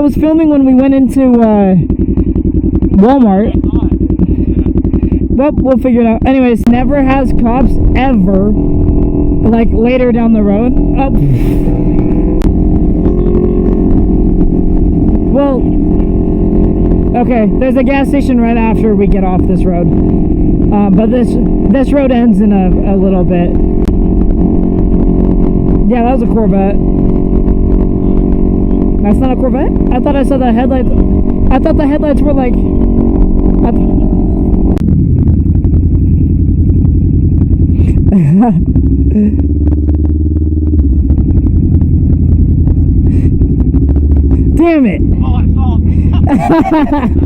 was filming when we went into Walmart. Well, we'll figure it out. Anyways, never has cops ever, like later down the road. Oh. Well, okay, there's a gas station right after we get off this road. But this road ends in a little bit. Yeah, that was a Corvette. That's not a Corvette? I thought I saw the headlights. I thought the headlights were like... Damn it! Oh, I saw him.